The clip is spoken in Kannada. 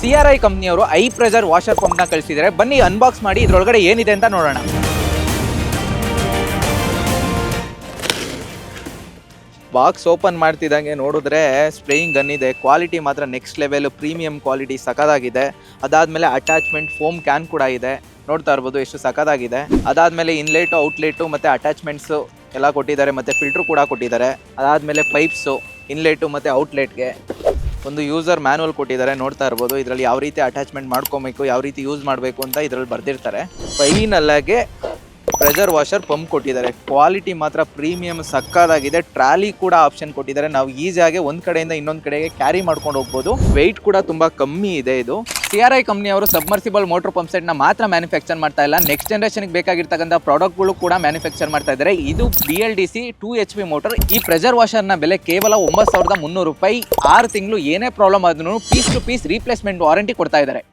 CRI ಕಂಪ್ನಿಯವರು ಹೈ ಪ್ರೆಷರ್ ವಾಷರ್ ಪಂಪ್ನ ಕಳಿಸಿದ್ದಾರೆ. ಬನ್ನಿ ಅನ್ಬಾಕ್ಸ್ ಮಾಡಿ ಇದ್ರೊಳಗಡೆ ಏನಿದೆ ಅಂತ ನೋಡೋಣ. ಬಾಕ್ಸ್ ಓಪನ್ ಮಾಡ್ತಿದ್ದಂಗೆ ನೋಡಿದ್ರೆ ಸ್ಪ್ರೇಯಿಂಗ್ ಗನ್ ಇದೆ. ಕ್ವಾಲಿಟಿ ಮಾತ್ರ ನೆಕ್ಸ್ಟ್ ಲೆವೆಲ್, ಪ್ರೀಮಿಯಂ ಕ್ವಾಲಿಟಿ ಸಖತ್ತಾಗಿದೆ. ಅದಾದಮೇಲೆ ಅಟ್ಯಾಚ್ಮೆಂಟ್ ಫೋಮ್ ಕ್ಯಾನ್ ಕೂಡ ಇದೆ, ನೋಡ್ತಾ ಇರ್ಬೋದು ಎಷ್ಟು ಸಖತ್ತಾಗಿದೆ. ಅದಾದಮೇಲೆ ಇನ್ಲೇಟು, ಔಟ್ಲೇಟು ಮತ್ತು ಅಟ್ಯಾಚ್ಮೆಂಟ್ಸು ಎಲ್ಲ ಕೊಟ್ಟಿದ್ದಾರೆ, ಮತ್ತು ಫಿಲ್ಟ್ರು ಕೂಡ ಕೊಟ್ಟಿದ್ದಾರೆ. ಅದಾದಮೇಲೆ ಪೈಪ್ಸು, ಇನ್ಲೇಟು ಮತ್ತು ಔಟ್ಲೆಟ್ಗೆ ಒಂದು ಯೂಸರ್ ಮ್ಯಾನುವಲ್ ಕೊಟ್ಟಿದ್ದಾರೆ, ನೋಡ್ತಾ ಇರ್ಬೋದು. ಇದರಲ್ಲಿ ಯಾವ ರೀತಿ ಅಟ್ಯಾಚ್ಮೆಂಟ್ ಮಾಡ್ಕೊಬೇಕು, ಯಾವ ರೀತಿ ಯೂಸ್ ಮಾಡಬೇಕು ಅಂತ ಇದರಲ್ಲಿ ಬರ್ದಿರ್ತಾರೆ. ಫೈನಲ್ಲಾಗೆ ಪ್ರೆಷರ್ ವಾಷರ್ ಪಂಪ್ ಕೊಟ್ಟಿದ್ದಾರೆ. ಕ್ವಾಲಿಟಿ ಮಾತ್ರ ಪ್ರೀಮಿಯಂ ಸಕ್ಕದಾಗಿದೆ. ಟ್ರಾಲಿ ಕೂಡ ಆಪ್ಷನ್ ಕೊಟ್ಟಿದ್ದಾರೆ, ನಾವು ಈಸಿಯಾಗಿ ಒಂದು ಕಡೆಯಿಂದ ಇನ್ನೊಂದು ಕಡೆಗೆ ಕ್ಯಾರಿ ಮಾಡ್ಕೊಂಡು ಹೋಗ್ಬೋದು. ವೆಯ್ಟ್ ಕೂಡ ತುಂಬ ಕಮ್ಮಿ ಇದೆ. ಇದು CRI ಕಂಪ್ನಿಯವರು ಸಬ್ಮರ್ಸಿಬಲ್ ಮೋಟರ್ ಪಂಪ್ ಸೆಟ್ನ ಮಾತ್ರ ಮ್ಯಾನುಫ್ಯಾಕ್ಚರ್ ಮಾಡ್ತಾ ಇಲ್ಲ, ನೆಕ್ಸ್ಟ್ ಜನರೇಷನ್ಗೆ ಬೇಕಾಗಿರ್ತಕ್ಕಂಥ ಪ್ರಾಡಕ್ಟ್ಗಳು ಕೂಡ ಮ್ಯಾನುಫ್ಯಾಕ್ಚರ್ ಮಾಡ್ತಾ ಇದ್ದಾರೆ. ಇದು BLDC 2 HP ಮೋಟರ್. ಈ ಪ್ರೆಷರ್ ವಾಷರ್ನ ಬೆಲೆ ಕೇವಲ 9,300 ರೂಪಾಯಿ. 6 ತಿಂಗಳು ಏನೇ ಪ್ರಾಬ್ಲಮ್ ಆದ್ರೂ piece to piece replacement warranty ಕೊಡ್ತಾ ಇದ್ದಾರೆ.